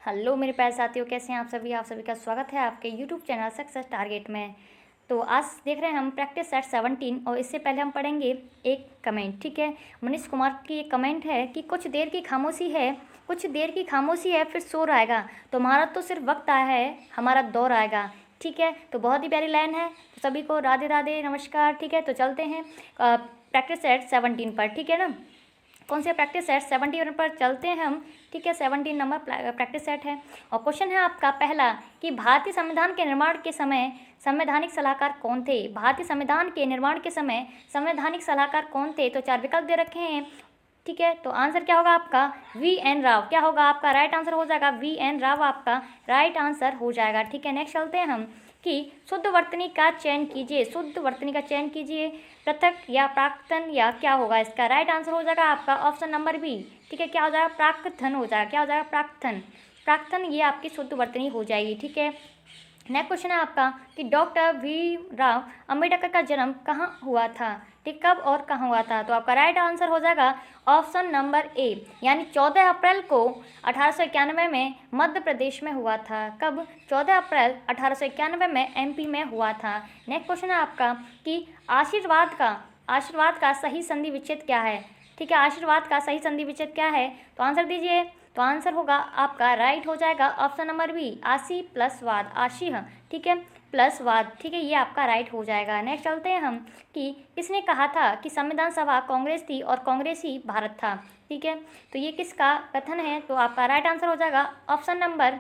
Hello मेरे प्यारे साथियों, कैसे हैं आप सभी का स्वागत है आपके यूट्यूब चैनल सक्सेस टारगेट में। तो आज देख रहे हैं हम प्रैक्टिस सेट 17 और इससे पहले हम पढ़ेंगे एक कमेंट। ठीक है, मनीष कुमार की एक कमेंट है कि कुछ देर की खामोशी है फिर शोर आएगा, तुम्हारा तो सिर्फ वक्त आया है, हमारा दौर आएगा। ठीक है, तो बहुत ही प्यारी लाइन है। तो सभी को राधे राधे नमस्कार। ठीक है, तो चलते हैं प्रैक्टिस सेट 17 पर। ठीक है ना, कौन से प्रैक्टिस सेट 17 पर चलते हैं हम। ठीक है, 17 नंबर प्रैक्टिस सेट है और क्वेश्चन है आपका पहला कि भारतीय संविधान के निर्माण के समय संवैधानिक सलाहकार कौन थे। भारतीय संविधान के निर्माण के समय संवैधानिक सलाहकार कौन थे। तो 4 विकल्प दे रखे हैं। ठीक है, तो आंसर क्या होगा आपका VN राव। क्या होगा आपका राइट आंसर हो जाएगा VN राव, आपका राइट आंसर हो जाएगा। ठीक है, नेक्स्ट चलते हैं हम कि शुद्ध वर्तनी का चयन कीजिए। शुद्ध वर्तनी का चयन कीजिए, पृथक या प्राक्तन या क्या होगा इसका राइट आंसर हो जाएगा आपका ऑप्शन नंबर बी। ठीक है, क्या हो जाएगा प्राक्तन हो जाएगा। क्या हो जाएगा प्राक्तन, प्राक्तन ये आपकी शुद्ध वर्तनी हो जाएगी। ठीक है, नेक्स्ट क्वेश्चन है आपका कि डॉक्टर भीमराव अंबेडकर का जन्म कहाँ हुआ था। ठीक, कब और कहाँ हुआ था। तो आपका राइट आंसर हो जाएगा ऑप्शन नंबर ए, यानी 14 अप्रैल को 1891 में मध्य प्रदेश में हुआ था। कब, 14 अप्रैल 1891 में MP में हुआ था। नेक्स्ट क्वेश्चन है आपका कि आशीर्वाद का सही संधि विच्छेद क्या है। ठीक है, आशीर्वाद का सही संधि विच्छेद क्या है, तो आंसर दीजिए। तो आंसर होगा आपका राइट हो जाएगा ऑप्शन नंबर बी, आशी प्लस वाद, आशीह। ठीक है, प्लस वाद। ठीक है, ये आपका राइट हो जाएगा। नेक्स्ट चलते हैं हम कि किसने कहा था कि संविधान सभा कांग्रेस थी और कांग्रेस ही भारत था। ठीक है, तो ये किसका कथन है, तो आपका राइट आंसर हो जाएगा option number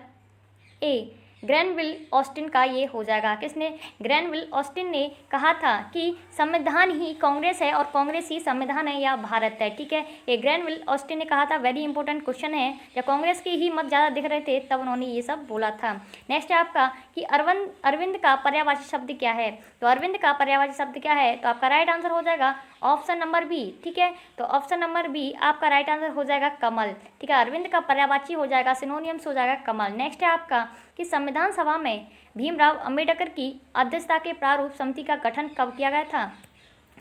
A, Granville Austin का ये हो जाएगा। किसने, ग्रैनविल ऑस्टिन ने कहा था कि संविधान ही कांग्रेस है और कांग्रेस ही संविधान है या भारत है। ठीक है, ये ग्रैनविल ऑस्टिन ने कहा था। वेरी इंपॉर्टेंट क्वेश्चन है, जब कांग्रेस के ही मत ज़्यादा दिख रहे थे तब उन्होंने ये सब बोला था। नेक्स्ट है आपका कि अरविंद का पर्यायवाची शब्द क्या है। तो अरविंद का पर्यायवाची शब्द क्या है, तो आपका राइट आंसर हो जाएगा ऑप्शन नंबर बी। ठीक है, तो ऑप्शन नंबर बी आपका राइट आंसर हो जाएगा कमल। ठीक है, अरविंद का पर्यायवाची हो जाएगा, सिनोनियम्स हो जाएगा कमल। नेक्स्ट है आपका कि संविधान सभा में भीमराव अंबेडकर की अध्यक्षता के प्रारूप समिति का गठन कब किया गया था।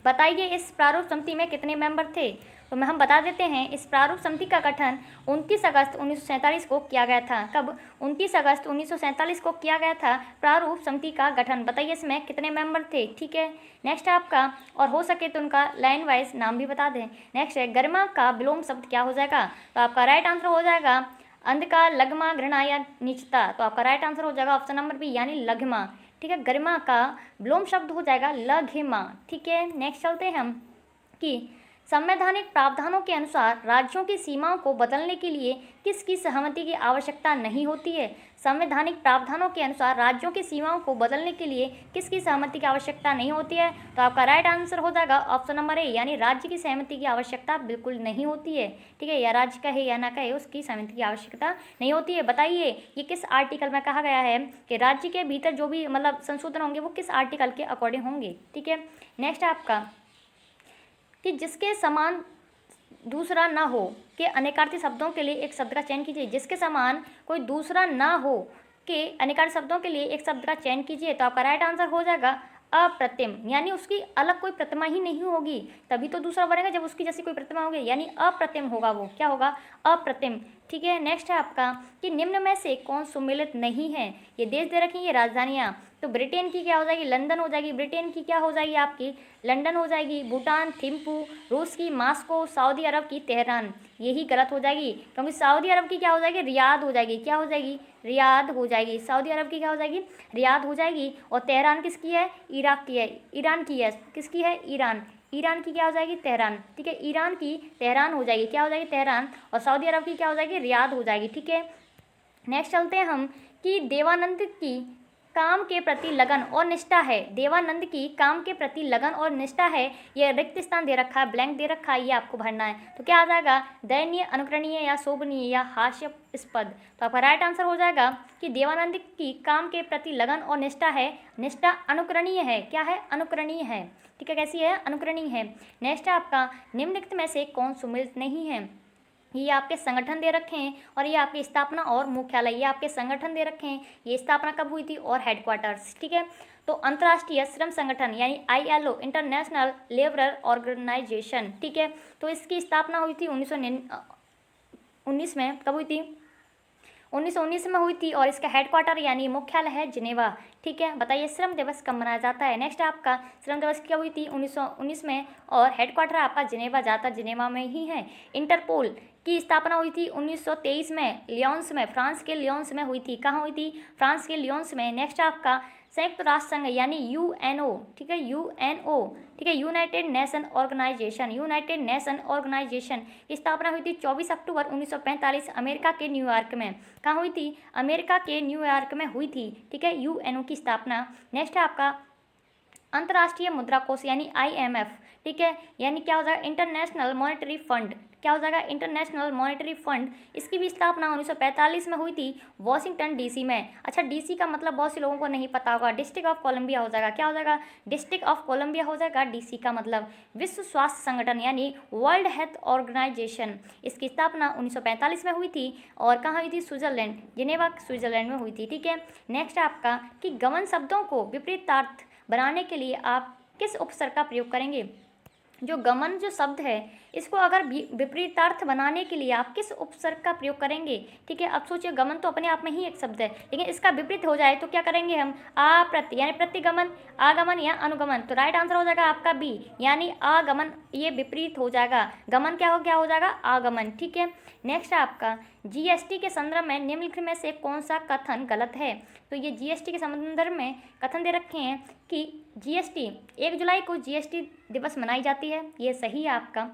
बताइए इस प्रारूप समिति में कितने मेंबर थे। तो हम बता देते हैं, इस प्रारूप समिति का गठन 29 अगस्त 1947 को किया गया था। कब, 29 अगस्त 1947 को किया गया था प्रारूप समिति का गठन। बताइए इसमें कितने मेंबर थे। ठीक है, नेक्स्ट आपका, और हो सके तो उनका लाइन वाइज नाम भी बता दें। नेक्स्ट है गरिमा का विलोम शब्द क्या हो जाएगा। तो आपका राइट आंसर हो जाएगा अंधकार, लगमा, घृणा या नीचता। तो आपका राइट आंसर हो जाएगा ऑप्शन नंबर बी, यानी लघिमा। ठीक है, गरिमा का विलोम शब्द हो जाएगा लघिमा। ठीक है, नेक्स्ट चलते हैं हम कि संवैधानिक प्रावधानों के अनुसार राज्यों की सीमाओं को बदलने के लिए किसकी सहमति की आवश्यकता नहीं होती है। संवैधानिक प्रावधानों के अनुसार राज्यों की सीमाओं को बदलने के लिए किसकी सहमति की आवश्यकता नहीं होती है। तो आपका राइट आंसर हो जाएगा ऑप्शन नंबर ए, यानी राज्य की सहमति की आवश्यकता बिल्कुल नहीं होती है। ठीक है, या राज्य कहे या ना कहे उसकी सहमति की आवश्यकता नहीं होती है। बताइए ये किस आर्टिकल में कहा गया है कि राज्य के भीतर जो भी मतलब संशोधन होंगे वो किस आर्टिकल के अकॉर्डिंग होंगे। ठीक है, नेक्स्ट आपका कि जिसके समान दूसरा ना हो के अनेकार्थी शब्दों के लिए एक शब्द का चयन कीजिए। जिसके समान कोई दूसरा ना हो के अनेकार्थी शब्दों के लिए एक शब्द का चयन कीजिए। तो आपका राइट आंसर हो जाएगा अप्रतिम, यानी उसकी अलग कोई प्रतिमा ही नहीं होगी, तभी तो दूसरा बनेगा जब उसकी जैसी कोई प्रतिमा होगी, यानी अप्रतिम होगा वो। क्या होगा, अप्रतिम। ठीक है, नेक्स्ट है आपका कि निम्न में से कौन सुमेलित नहीं है। ये देश दे रखी है, ये राजधानियाँ। तो ब्रिटेन की क्या हो जाएगी, लंदन हो जाएगी। ब्रिटेन की क्या हो जाएगी आपकी, लंदन हो जाएगी। भूटान थिम्पू, रूस की मास्को, सऊदी अरब की तेहरान। यही गलत हो जाएगी, क्योंकि सऊदी अरब की क्या हो जाएगी, रियाद हो जाएगी। क्या हो जाएगी, रियाद हो जाएगी। सऊदी अरब की क्या हो जाएगी, रियाद हो जाएगी। और तेहरान किसकी है, इराक की है, ईरान की है। किसकी है, ईरान। ईरान की क्या हो जाएगी, तेहरान। ठीक है, ईरान की तेहरान हो जाएगी। क्या हो जाएगी, तेहरान। और सऊदी अरब की क्या हो जाएगी, रियाद हो जाएगी। ठीक है, नेक्स्ट चलते हैं हम कि देवानंद की काम के प्रति लगन और निष्ठा है। देवानंद की काम के प्रति लगन और निष्ठा है, ये रिक्त स्थान दे रखा है, ब्लैंक दे रखा है, ये आपको भरना है। तो क्या आ जाएगा, दयनीय, अनुकरणीय या शोभनीय या हास्यास्पद। तो आपका राइट आंसर हो जाएगा कि देवानंद की काम के प्रति लगन और निष्ठा है, निष्ठा अनुकरणीय है। क्या है, अनुकरणीय है। ठीक है, कैसी है, अनुकरणीय है। नेक्स्ट है आपका निम्नलिखित में से कौन सुमेलित नहीं है। ये आपके संगठन दे रखे हैं और ये आपकी स्थापना और मुख्यालय, ये आपके संगठन दे रखे हैं, ये स्थापना कब हुई थी और हेडक्वार्टर्स। ठीक है, तो अंतर्राष्ट्रीय श्रम संगठन यानी ILO, इंटरनेशनल लेबर ऑर्गेनाइजेशन। ठीक है, तो इसकी स्थापना हुई थी 1919 में। कब हुई थी, 1919 में हुई थी और इसका हेडक्वार्टर यानी मुख्यालय है जिनेवा। ठीक है, बताइए श्रम दिवस कब मनाया जाता है। नेक्स्ट आपका श्रम दिवस क्या हुई थी 1919 में और हेडक्वार्टर आपका जिनेवा, ज़्यादातर जिनेवा में ही है। इंटरपोल की स्थापना हुई थी 1923 में लियोन्स में, फ्रांस के लियोन्स में हुई थी। कहाँ हुई थी? फ्रांस के लियोन्स में। नेक्स्ट आपका संयुक्त राष्ट्र संघ यानी यूएनओ, ठीक है, यूएनओ, ठीक है, United Nation Organisation, United Nation Organisation की स्थापना हुई थी 24 अक्टूबर 1945 अमेरिका के न्यूयॉर्क में। कहाँ हुई थी? अमेरिका के न्यूयॉर्क में हुई थी। ठीक है, यूएनओ की स्थापना। नेक्स्ट है आपका अंतर्राष्ट्रीय मुद्रा कोष यानी आईएमएफ। ठीक है, यानी क्या हो जाएगा? International monetary fund. क्या हो जाएगा? International monetary fund. इसकी भी स्थापना 1945 में हुई थी वॉशिंगटन डीसी में। अच्छा, डीसी का मतलब बहुत से लोगों को नहीं पता होगा, डिस्ट्रिक्ट ऑफ कोलंबिया हो जाएगा। क्या हो जाएगा? डिस्ट्रिक्ट ऑफ कोलंबिया हो जाएगा डीसी का मतलब। विश्व स्वास्थ्य संगठन यानी वर्ल्ड हेल्थ ऑर्गेनाइजेशन, इसकी स्थापना 1945 में हुई थी और कहाँ हुई थी? स्विट्जरलैंड, जिनेवा स्विट्जरलैंड में हुई थी। ठीक है, नेक्स्ट आपका कि गमन शब्दों को विपरीतार्थ बनाने के लिए आप किस उपसर्ग का प्रयोग करेंगे। जो गमन जो शब्द है इसको अगर विपरीतार्थ बनाने के लिए आप किस उपसर्ग का प्रयोग करेंगे। ठीक है, अब सोचिए गमन तो अपने आप में ही एक शब्द है, लेकिन इसका विपरीत हो जाए तो क्या करेंगे हम? अप्रति यानी प्रतिगमन, आगमन या अनुगमन। तो राइट आंसर हो जाएगा आपका बी यानी आगमन, ये विपरीत हो जाएगा। गमन क्या हो जाएगा? आगमन। ठीक है, नेक्स्ट आपका जीएसटी के संदर्भ में निम्नलिखित में से कौन सा कथन गलत है। तो ये जीएसटी के संदर्भ में कथन दे रखे हैं कि जीएसटी 1 जुलाई को जीएसटी दिवस मनाई जाती है, ये सही है आपका,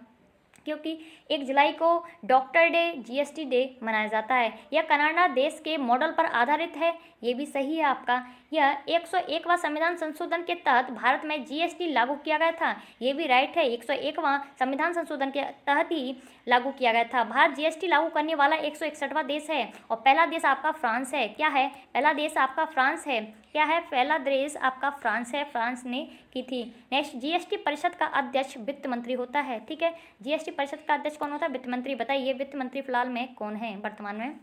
क्योंकि 1 जुलाई को डॉक्टर डे, जीएसटी डे मनाया जाता है। यह कनाडा देश के मॉडल पर आधारित है, ये भी सही है आपका। यह 101वां संविधान संशोधन के तहत भारत में जीएसटी लागू किया गया था, ये भी राइट है। 101वां संविधान संशोधन के तहत ही लागू किया गया था। भारत जीएसटी लागू करने वाला 161वां देश है और पहला देश आपका फ्रांस है। क्या है? पहला देश आपका फ्रांस है। क्या है? पहला देश आपका फ्रांस है, फ्रांस ने की थी। नेक्स्ट, जीएसटी परिषद का अध्यक्ष वित्त मंत्री होता है। ठीक है, जीएसटी परिषद का अध्यक्ष कौन होता है? वित्त मंत्री। बताइए वित्त मंत्री फिलहाल में कौन है वर्तमान में।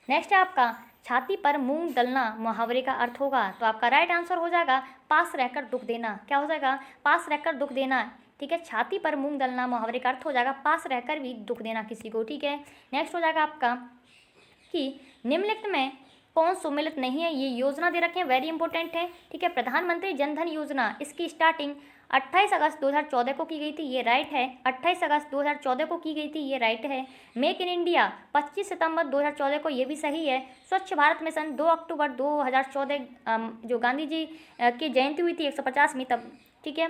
नेक्स्ट है आपका छाती पर मूंग दलना मुहावरे का अर्थ होगा, तो आपका राइट आंसर हो जाएगा पास रहकर दुख देना। क्या हो जाएगा? पास रहकर दुख देना। ठीक है, छाती पर मूंग दलना मुहावरे का अर्थ हो जाएगा पास रहकर भी दुख देना किसी को। ठीक है, नेक्स्ट हो जाएगा आपका कि निम्नलिखित में कौन सम्मिलित नहीं है। ये योजना दे रखे हैं, वेरी इंपॉर्टेंट है। ठीक है, प्रधानमंत्री जनधन योजना, इसकी स्टार्टिंग 28 अगस्त 2014 को की गई थी, ये राइट है। 28 अगस्त 2014 को की गई थी, ये राइट है। मेक इन इंडिया 25 सितंबर 2014 को, ये भी सही है। स्वच्छ भारत मिशन 2 अक्टूबर 2014 जो गांधी जी की जयंती हुई थी 150वीं तब। ठीक है,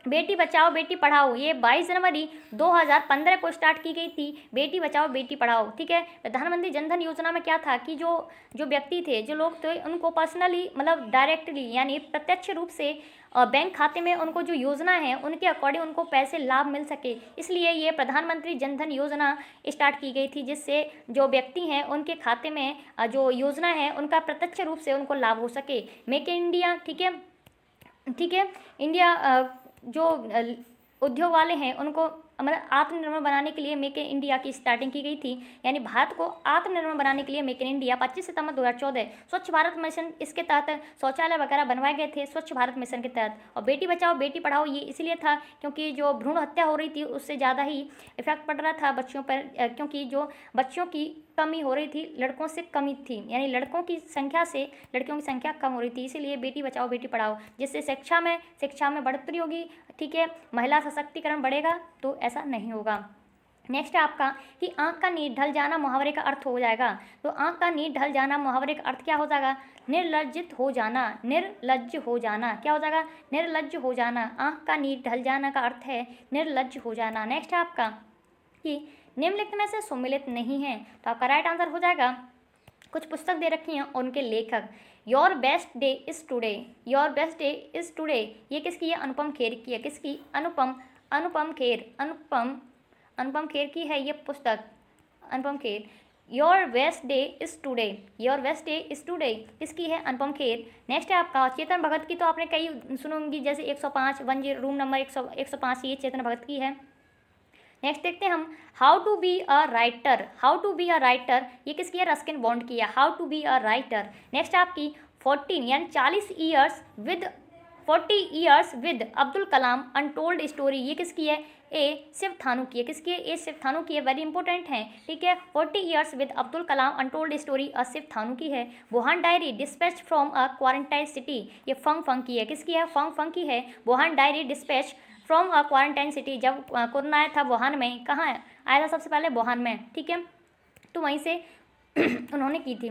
बेटी बचाओ बेटी पढ़ाओ, ये 22 जनवरी 2015 को स्टार्ट की गई थी, बेटी बचाओ बेटी पढ़ाओ। ठीक है, प्रधानमंत्री जनधन योजना में क्या था कि जो व्यक्ति थे, जो लोग थे, उनको पर्सनली मतलब डायरेक्टली यानी प्रत्यक्ष रूप से बैंक खाते में उनको जो योजना है उनके अकॉर्डिंग उनको पैसे लाभ मिल सके, इसलिए ये प्रधानमंत्री जनधन योजना स्टार्ट की गई थी, जिससे जो व्यक्ति हैं उनके खाते में जो योजना है उनका प्रत्यक्ष रूप से उनको लाभ हो सके। मेक इन इंडिया, ठीक है, ठीक है, इंडिया जो उद्योग वाले हैं उनको मतलब आत्मनिर्भर बनाने के लिए मेक इन इंडिया की स्टार्टिंग की गई थी, यानी भारत को आत्मनिर्भर बनाने के लिए मेक इन इंडिया 25 सितंबर 2014। स्वच्छ भारत मिशन, इसके तहत शौचालय वगैरह बनवाए गए थे स्वच्छ भारत मिशन के तहत। और बेटी बचाओ बेटी पढ़ाओ ये इसलिए था क्योंकि जो भ्रूण हत्या हो रही थी उससे ज़्यादा ही इफेक्ट पड़ रहा था बच्चियों पर, क्योंकि जो बच्चों की कमी हो रही थी, लड़कों से कमी थी, यानी लड़कों की संख्या से लड़कियों की संख्या कम हो रही थी, इसीलिए बेटी बचाओ बेटी पढ़ाओ, जिससे शिक्षा में बढ़ोतरी होगी। ठीक है, महिला सशक्तिकरण बढ़ेगा, तो ऐसा नहीं होगा। नेक्स्ट है आपका कि आंख का नींद ढल जाना मुहावरे का अर्थ हो जाएगा, तो आंख का नींद ढल जाना मुहावरे का अर्थ क्या हो जाएगा? निर्लज्जित हो जाना, निर्लज्ज हो जाना। क्या हो जाएगा? निर्लज्ज हो जाना। आंख का नींद ढल जाना का अर्थ है निर्लज्ज हो जाना। नेक्स्ट है आपका कि निम्नलिखित में से सम्मिलित नहीं है, तो आपका राइट आंसर हो जाएगा कुछ पुस्तक दे रखी हैं उनके लेखक। Your best day is today, your best day is today, ये किसकी है? अनुपम खेर की है। किसकी? अनुपम खेर की है ये पुस्तक, Anupam Kher. Your best day is today, your best day is today किसकी है? अनुपम खेर। नेक्स्ट है आपका चेतन भगत की, तो आपने कई सुनूंगी जैसे 105 रूम नंबर 105, ये चेतन भगत की है। नेक्स्ट देखते हैं हम how to be a writer, how to be a writer ये किसकी है? रस्किन बॉन्ड की है, how to be a writer. Next आपकी 14 यानी 40 years with Abdul Kalam untold story, ये किसकी है? ए शिवथानू की है। किसकी है? ए शिवथानू की है। वेरी इंपॉर्टेंट है, ठीक है। 40 years with Abdul Kalam untold story Sivathanu की है। Wuhan diary dispatch from a quarantine city, ये फंग की है। किसकी है? फंग की है। Wuhan diary dispatch from a quarantine city, जब कोरोना आया था वुहान में, कहाँ आया था सबसे पहले? वुहान में, ठीक है। तो वहीं से उन्होंने की थी।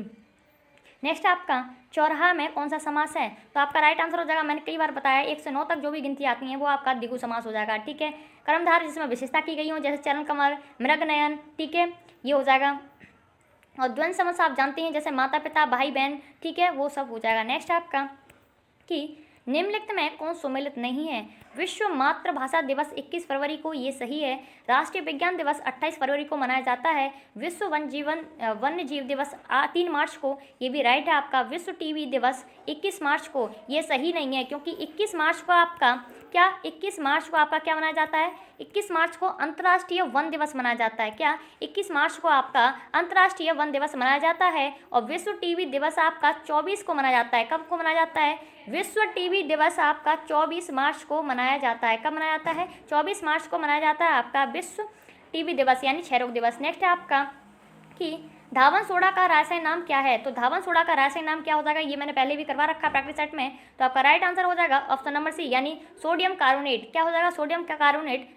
नेक्स्ट आपका चौराहा में कौन सा समास है? तो आपका राइट आंसर हो जाएगा, मैंने कई बार बताया, 1 से 9 तक जो भी गिनती आती है वो आपका द्विगु समास हो जाएगा, ठीक है। कर्मधार जिसमें विशेषता की गई हो, जैसे चरण कमल, मृगनयन, ठीक है, ये हो जाएगा। और द्वंद्व समास आप जानते हैं, जैसे माता पिता, भाई बहन, ठीक है, वो सब हो जाएगा। नेक्स्ट आपका कि निम्नलिखित में कौन सम्मिलित नहीं है? विश्व मातृभाषा दिवस 21 फरवरी को, ये सही है। राष्ट्रीय विज्ञान दिवस 28 फरवरी को मनाया जाता है। विश्व वन्य जीव दिवस 3 मार्च को, ये भी राइट है आपका। विश्व टीबी दिवस 21 मार्च को, ये सही नहीं है, क्योंकि 21 मार्च को आपका क्या 21 मार्च को आपका क्या मनाया जाता है? 21 मार्च को अंतर्राष्ट्रीय वन दिवस मनाया जाता है। क्या 21 मार्च को आपका अंतर्राष्ट्रीय वन दिवस मनाया जाता है। और विश्व टीबी दिवस आपका 24 को मनाया जाता है। कब को मनाया जाता है? विश्व टीबी दिवस आपका 24 मार्च को मनाया जाता है। कब मनाया जाता है? 24 मार्च को मनाया जाता है आपका विश्व टीबी दिवस, यानी क्षय रोग दिवस। नेक्स्ट है आपका कि धावन सोडा का रासायनिक नाम क्या है? तो धावन सोडा का रासायनिक नाम क्या हो जाएगा? ये मैंने पहले भी करवा रखा प्रैक्टिस सेट में। तो आपका राइट आंसर हो जाएगा ऑप्शन नंबर सी, यानी सोडियम कार्बोनेट। क्या हो जाएगा? सोडियम का कार्बोनेट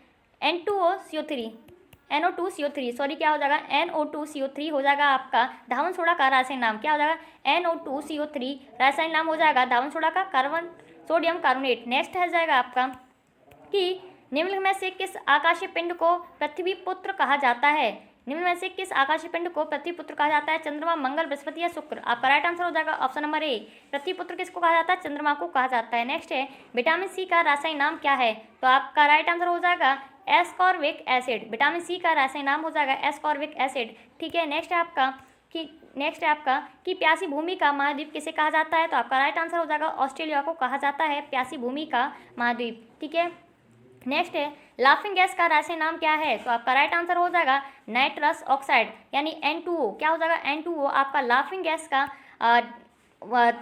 N2CO3, NO2CO3, सॉरी, क्या हो जाएगा? NO2CO3 हो जाएगा आपका धावन सोडा का रासायनिक नाम। क्या हो जाएगा? NO2CO3 रासायनिक नाम हो जाएगा धावन सोडा का कार्बन सोडियम कार्बोनेट। नेक्स्ट है जाएगा आपका कि निम्न में से किस आकाशीय पिंड को पृथ्वी पुत्र कहा जाता है? निम्न में से किस आकाशीय पिंड को पृथ्वी पुत्र कहा जाता है? चंद्रमा, मंगल, बृहस्पति या शुक्र? आपका राइट आंसर हो जाएगा ऑप्शन नंबर ए, पृथ्वी पुत्र किसको कहा जाता है? चंद्रमा को कहा जाता है। नेक्स्ट है विटामिन सी का रासायनिक नाम क्या है? तो आपका राइट आंसर हो जाएगा एस्कॉर्बिक एसिड। विटामिन सी का रासायनिक नाम हो जाएगा एस्कॉर्बिक एसिड, ठीक है। नेक्स्ट है आपका कि प्यासी भूमि का महाद्वीप किसे कहा जाता है? तो आपका राइट आंसर हो जाएगा ऑस्ट्रेलिया को कहा जाता है प्यासी भूमि का महाद्वीप, ठीक है। नेक्स्ट है लाफिंग गैस का रासायनिक नाम क्या है? तो आपका राइट आंसर हो जाएगा नाइट्रस ऑक्साइड, यानी N2O। क्या हो जाएगा? N2O आपका लाफिंग गैस का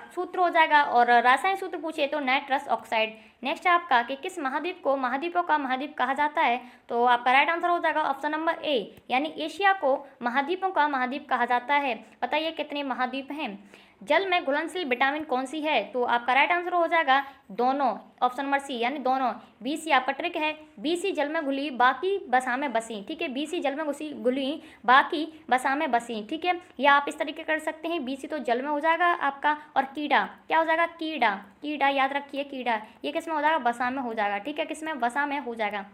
सूत्र हो जाएगा, और रासायनिक सूत्र पूछे तो नाइट्रस ऑक्साइड। नेक्स्ट है आपका कि किस महाद्वीप को महाद्वीपों का महाद्वीप कहा जाता है? तो आपका राइट आंसर हो जाएगा ऑप्शन नंबर ए, यानी एशिया को महाद्वीपों का महाद्वीप कहा जाता है। बताइए कितने महाद्वीप हैं? जल में घुलनशील विटामिन कौन सी है? तो आपका राइट आंसर हो जाएगा दोनों, ऑप्शन नंबर सी, यानी दोनों। BC आपका ट्रिक है, BC जल में घुली बाकी बसा में बसी, ठीक है। BC जल में घुली बाकी बसा में बसी, ठीक है। या आप इस तरीके कर सकते हैं, BC तो जल में हो जाएगा आपका, और कीड़ा क्या हो जाएगा? कीड़ा याद रखिए, कीड़ा ये किस में हो जाएगा? बसा में हो जाएगा, ठीक है। किसमें? बसा में हो जाएगा।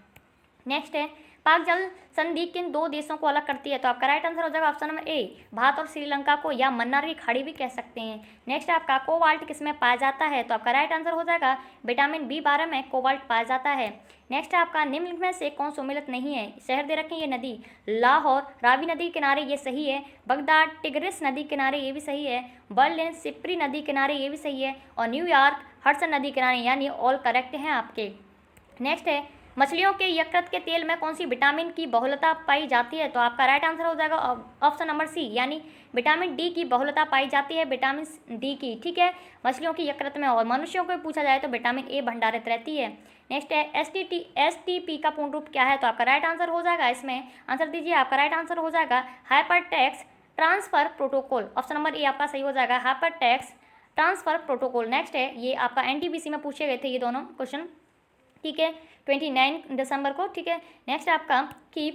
नेक्स्ट है पाक जल संधि किन 2 देशों को अलग करती है? तो आपका राइट आंसर हो जाएगा ऑप्शन नंबर ए, भारत और श्रीलंका को, या मन्नार की खाड़ी भी कह सकते हैं। नेक्स्ट आपका कोबाल्ट किसमें पाया जाता है? तो आपका राइट आंसर हो जाएगा विटामिन B12 में कोबाल्ट पाया जाता है। नेक्स्ट आपका निम्न में से कौन सम्मिलित नहीं है? शहर दे रखें ये नदी, लाहौर रावी नदी किनारे, ये सही है। बगदाद टिग्रिस नदी किनारे, ये भी सही है। बर्लिन सिप्री नदी किनारे, ये भी सही है। और न्यूयॉर्क हडसन नदी किनारे, यानी ऑल करेक्ट हैं आपके। नेक्स्ट है मछलियों के यकृत के तेल में कौन सी विटामिन की बहुलता पाई जाती है? तो आपका राइट आंसर हो जाएगा ऑप्शन नंबर सी, यानी विटामिन डी की बहुलता पाई जाती है, विटामिन डी की, ठीक है, मछलियों की यकृत में। और मनुष्यों को पूछा जाए तो विटामिन ए भंडारित रहती है। नेक्स्ट है STP का पूर्ण रूप क्या है? तो आपका राइट आंसर हो जाएगा, इसमें आंसर दीजिए, आपका राइट आंसर हो जाएगा hypertext transfer protocol, option number A आपका सही हो जाएगा, हाइपरटेक्स्ट ट्रांसफर प्रोटोकॉल। नेक्स्ट है ये आपका NTPC में पूछे गए थे ये दोनों क्वेश्चन, ठीक है, 29 दिसंबर को, ठीक है। नेक्स्ट आपका कि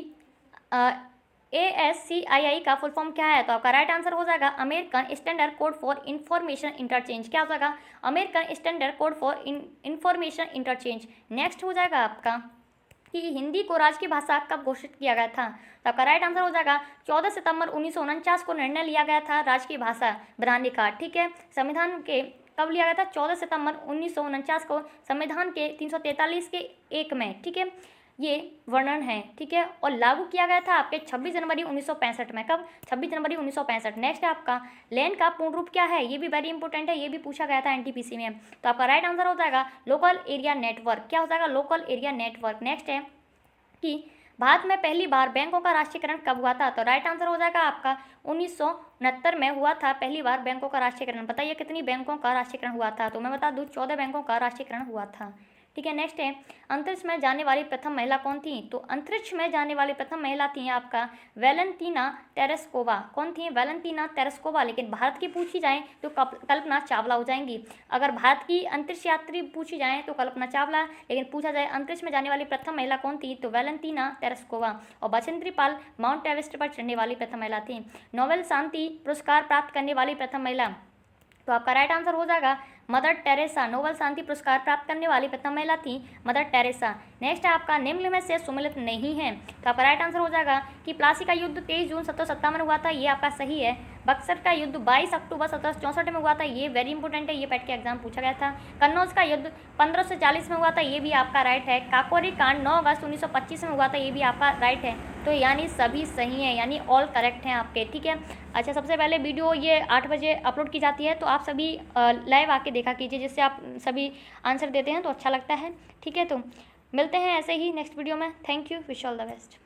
ASCII का फुल फॉर्म क्या है? तो आपका राइट आंसर हो जाएगा American standard code for information interchange. क्या हो जाएगा? American standard code for information interchange. Next हो जाएगा आपका कि हिंदी को राज्य की भाषा कब घोषित किया गया था? तो आपका राइट आंसर हो जाएगा 14 सितंबर 1949 को निर्णय लिया गया था राज्य की भाषा बनाने का, ठीक है। संविधान के कब लिया गया था? 14 सितंबर 1949 को संविधान के 343 के 1 में, ठीक है, ये वर्णन है, ठीक है। और लागू किया गया था आपके 26 जनवरी 1965 में। कब? 26 जनवरी 1965। नेक्स्ट है आपका लैंड का पूर्ण रूप क्या है? ये भी वेरी इंपॉर्टेंट है, ये भी पूछा गया था NTPC में। तो आपका राइट आंसर हो जाएगा लोकल एरिया नेटवर्क। क्या हो जाएगा? Local area network. नेक्स्ट है कि भारत में पहली बार बैंकों का राष्ट्रीयकरण कब हुआ था? तो राइट आंसर हो जाएगा आपका 1969 में हुआ था पहली बार बैंकों का राष्ट्रीयकरण। बताइए कितनी बैंकों का राष्ट्रीयकरण हुआ था? तो मैं बता दूं 14 बैंकों का राष्ट्रीयकरण हुआ था। ठीक है। नेक्स्ट है अंतरिक्ष में जाने वाली प्रथम महिला कौन थी? तो अंतरिक्ष में जाने वाली प्रथम महिला थी आपका वैलेंटीना तेरेस्कोवा। कौन थी? Valentina Tereshkova. लेकिन भारत की पूछी जाए तो कल्पना चावला हो जाएंगी। अगर भारत की अंतरिक्ष यात्री पूछी जाए तो कल्पना चावला, लेकिन पूछा जाए अंतरिक्ष में जाने वाली प्रथम महिला कौन थी तो वैलेंटीना तेरेस्कोवा। और बछेंद्री पाल माउंट एवरेस्ट पर चढ़ने वाली प्रथम महिला थी। नोबेल शांति पुरस्कार प्राप्त करने वाली प्रथम महिला, तो आपका राइट आंसर हो जाएगा मदर टेरेसा। नोबेल शांति पुरस्कार प्राप्त करने वाली प्रथम महिला थी मदर टेरेसा। नेक्स्ट है आपका निम्न में से सुमेलित नहीं है, तो आपका राइट आंसर हो जाएगा कि प्लासी का युद्ध 23 जून 1757 में हुआ था, ये आपका सही है। बक्सर का युद्ध 22 अक्टूबर 1764 में हुआ था, ये वेरी इंपॉर्टेंट है, ये पैट के एग्जाम पूछा गया था। कन्नौज का युद्ध 1540 में हुआ था, ये भी आपका राइट है। काकोरी कांड 9 अगस्त 1925 में हुआ था, ये भी आपका राइट है। तो यानी सभी सही हैं, यानी ऑल करेक्ट हैं आपके, ठीक है। अच्छा, सबसे पहले वीडियो ये 8 बजे अपलोड की जाती है, तो आप सभी लाइव आके देखा कीजिए, जिससे आप सभी आंसर देते हैं तो अच्छा लगता है, ठीक है। तो मिलते हैं ऐसे ही नेक्स्ट वीडियो में। Thank you, wish all the best.